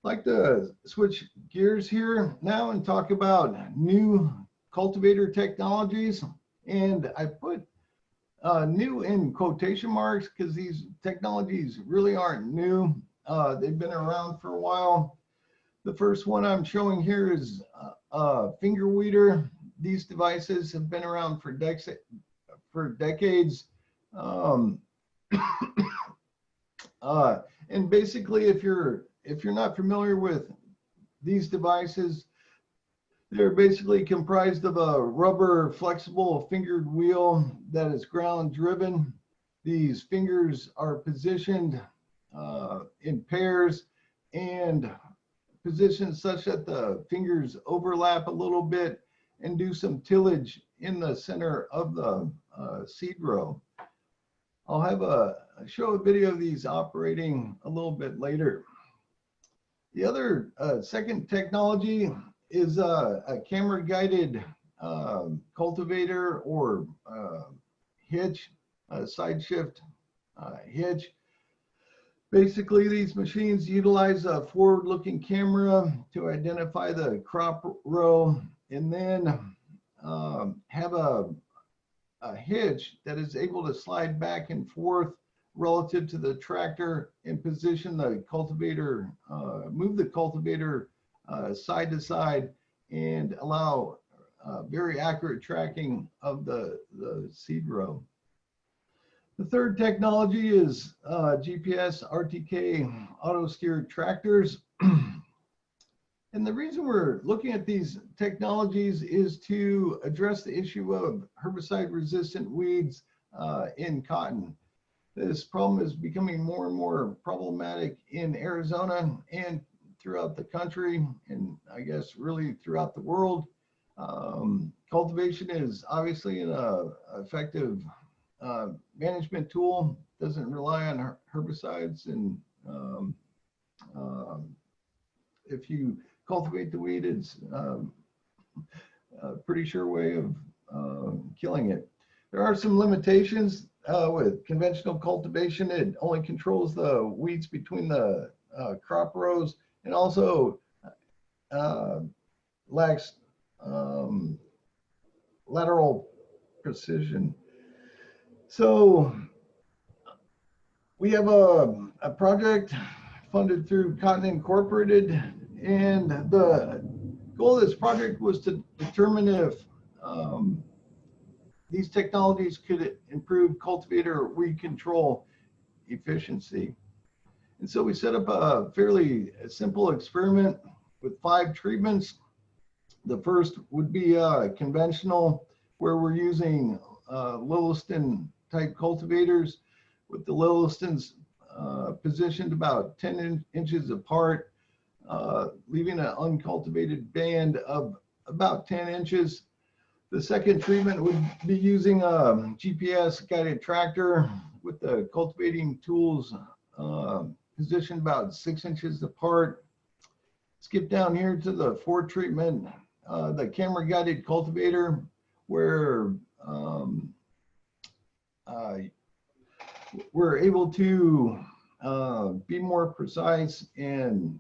like to switch gears here now and talk about new cultivator technologies. And I put new in quotation marks because these technologies really aren't new. They've been around for a while. The first one I'm showing here is a finger weeder. These devices have been around for decades. Um, and basically, if you're not familiar with these devices, they're basically comprised of a rubber flexible fingered wheel that is ground driven. These fingers are positioned in pairs and positioned such that the fingers overlap a little bit and do some tillage in the center of the seed row. I'll have show a video of these operating a little bit later. The other second technology is a camera guided cultivator or hitch, side shift hitch. Basically, these machines utilize a forward-looking camera to identify the crop row and then have a hitch that is able to slide back and forth relative to the tractor and position the cultivator, move the cultivator side to side and allow very accurate tracking of the seed row. The third technology is GPS RTK auto steered tractors. And the reason we're looking at these technologies is to address the issue of herbicide resistant weeds in cotton. This problem is becoming more and more problematic in Arizona and throughout the country, and I guess really throughout the world. Cultivation is obviously an effective management tool, doesn't rely on herbicides, and if you cultivate the weed, it's a pretty sure way of killing it. There are some limitations with conventional cultivation. It only controls the weeds between the crop rows and also lacks lateral precision. So we have a project funded through Cont Incorporated, and the goal of this project was to determine if these technologies could improve cultivator weed control efficiency. And so we set up a fairly simple experiment with 5 treatments. The first would be conventional, where we're using Lilliston type cultivators with the Lillistons positioned about 10 inches apart, leaving an uncultivated band of about 10 inches. The second treatment would be using a GPS guided tractor with the cultivating tools positioned about 6 inches apart. Skip down here to the fourth treatment, the camera guided cultivator, where we're able to be more precise and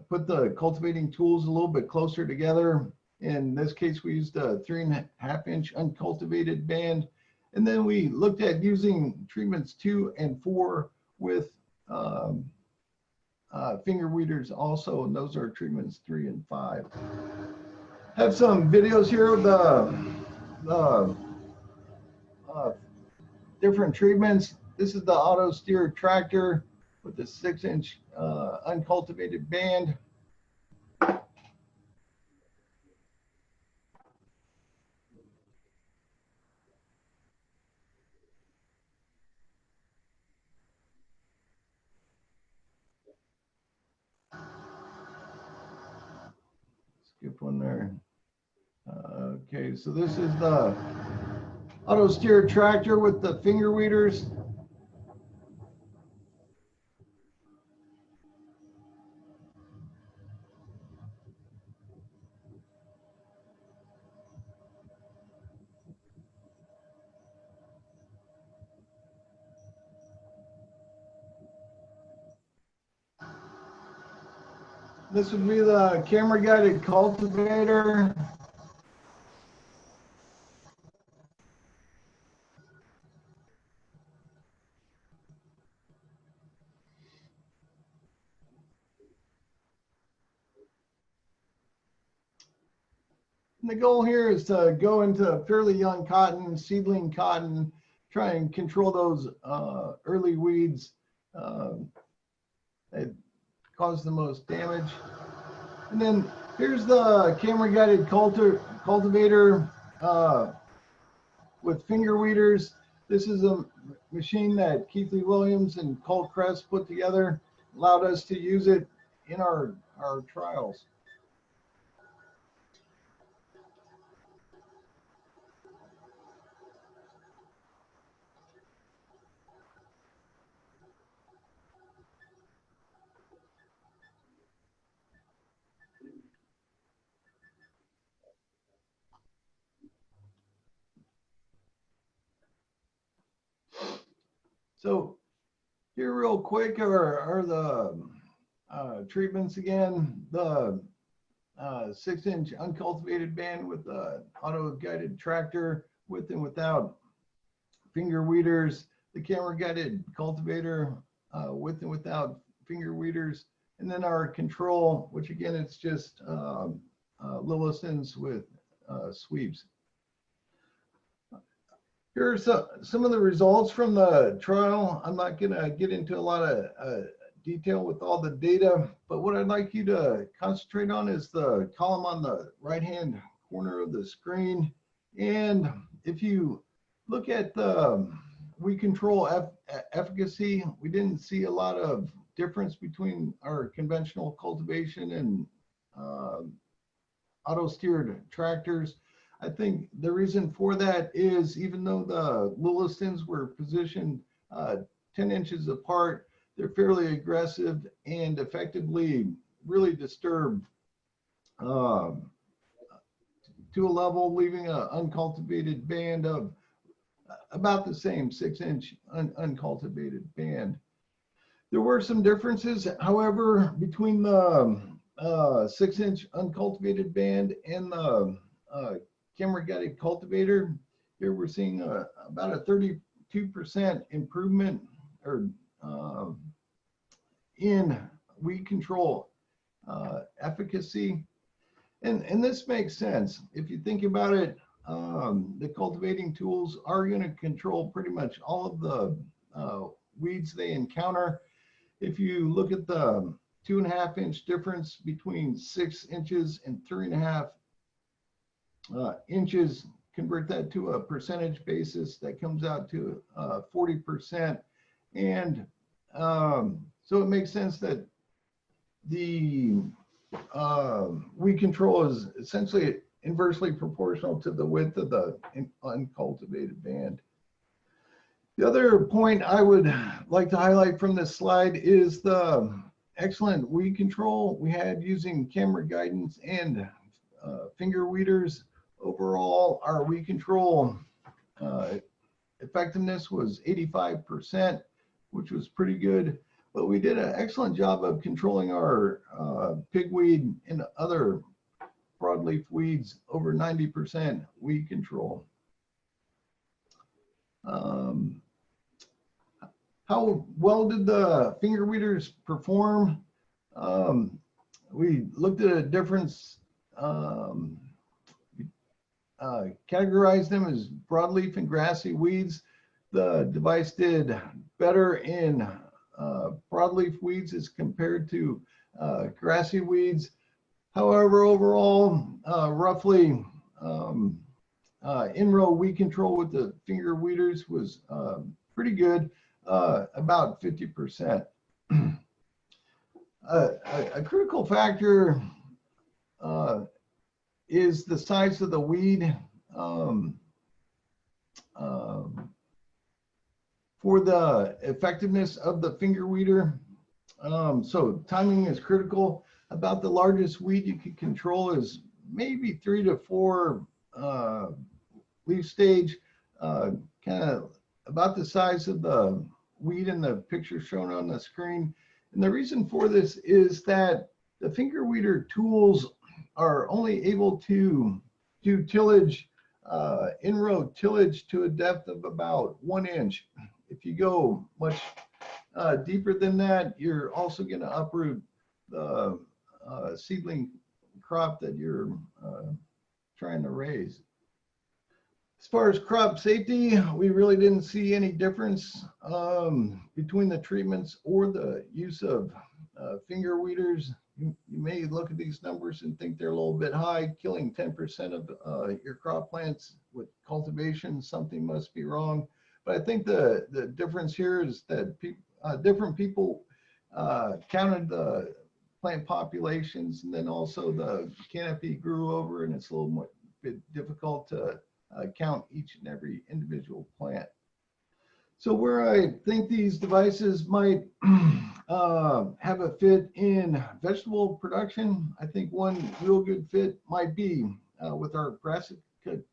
put the cultivating tools a little bit closer together. In this case, we used a 3.5 inch uncultivated band. And then we looked at using treatments 2 and 4 with finger weeders also, and those are treatments 3 and 5. Have some videos here of the different treatments. This is the auto steered tractor with the 6 inch uncultivated band. Skip one there. Okay, so this is the auto steered tractor with the finger weeders. This would be the camera guided cultivator. And the goal here is to go into fairly young cotton, seedling cotton, try and control those early weeds that cause the most damage. And then here's the camera guided cultivator with finger weeders. This is a machine that Keithley Williams and Colt Crest put together, allowed us to use it in our trials. So here real quick are the treatments again. The 6-inch uncultivated band with the auto-guided tractor with and without finger weeders, the camera-guided cultivator with and without finger weeders, and then our control, which again, it's just Lillisons with sweeps. Here are some of the results from the trial. I'm not going to get into a lot of detail with all the data, but what I'd like you to concentrate on is the column on the right-hand corner of the screen. And if you look at the weed control efficacy, we didn't see a lot of difference between our conventional cultivation and auto-steered tractors. I think the reason for that is even though the Lillisons were positioned 10 inches apart, they're fairly aggressive and effectively really disturb to a level, leaving an uncultivated band of about the same 6-inch uncultivated band. There were some differences, however, between the 6-inch uncultivated band and the camera guided cultivator. Here we're seeing about a 32% improvement or in weed control efficacy. And this makes sense. If you think about it, the cultivating tools are going to control pretty much all of the weeds they encounter. If you look at the 2.5-inch difference between 6 inches and 3.5 inches, convert that to a percentage basis, that comes out to 40%. And so it makes sense that the weed control is essentially inversely proportional to the width of the uncultivated band. The other point I would like to highlight from this slide is the excellent weed control we had using camera guidance and finger weeders. Overall, our weed control effectiveness was 85%, which was pretty good. But we did an excellent job of controlling our pigweed and other broadleaf weeds, over 90% weed control. How well did the finger weeders perform? We looked at a difference, categorized them as broadleaf and grassy weeds. The device did better in broadleaf weeds as compared to grassy weeds. However, overall, roughly in-row weed control with the finger weeders was pretty good, about 50%. A critical factor is the size of the weed. For the effectiveness of the finger weeder. So timing is critical. About the largest weed you can control is maybe 3 to 4 leaf stage, kind of about the size of the weed in the picture shown on the screen. And the reason for this is that the finger weeder tools are only able to do tillage, in-row tillage to a depth of about 1 inch. If you go much deeper than that, you're also going to uproot the seedling crop that you're trying to raise. As far as crop safety, we really didn't see any difference between the treatments or the use of finger weeders. You may look at these numbers and think they're a little bit high. Killing 10% of your crop plants with cultivation, something must be wrong. But I think the difference here is that different people counted the plant populations, and then also the canopy grew over, and it's a little bit difficult to count each and every individual plant. So where I think these devices might have a fit in vegetable production, I think one real good fit might be with our brassica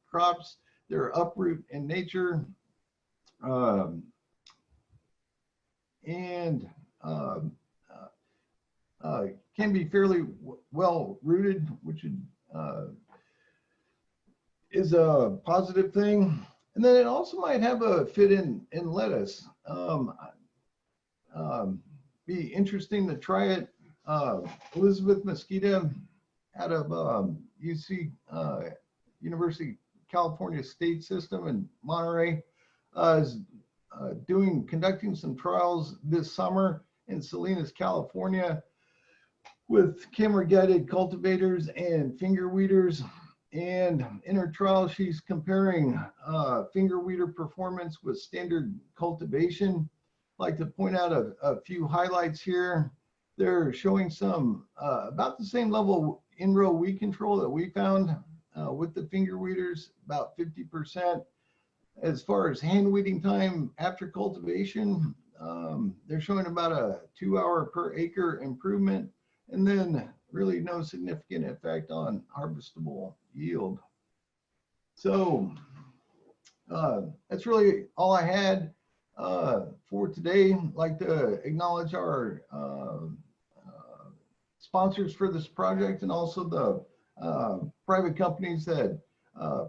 crops. They're uproot in nature, and can be fairly well rooted, which is a positive thing. And then it also might have a fit in lettuce. Be interesting to try it. Elizabeth Mosqueda out of UC, University of California State System in Monterey is conducting some trials this summer in Salinas, California, with camera-guided cultivators and finger weeders. And in her trial, she's comparing finger weeder performance with standard cultivation. I'd like to point out a few highlights here. They're showing some about the same level in-row weed control that we found with the finger weeders, about 50%. As far as hand weeding time after cultivation, they're showing about a 2-hour per acre improvement, and then really no significant effect on harvestable yield. So that's really all I had for today. I'd like to acknowledge our sponsors for this project, and also the private companies that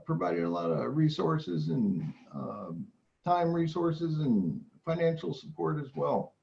provided a lot of resources and time resources and financial support as well.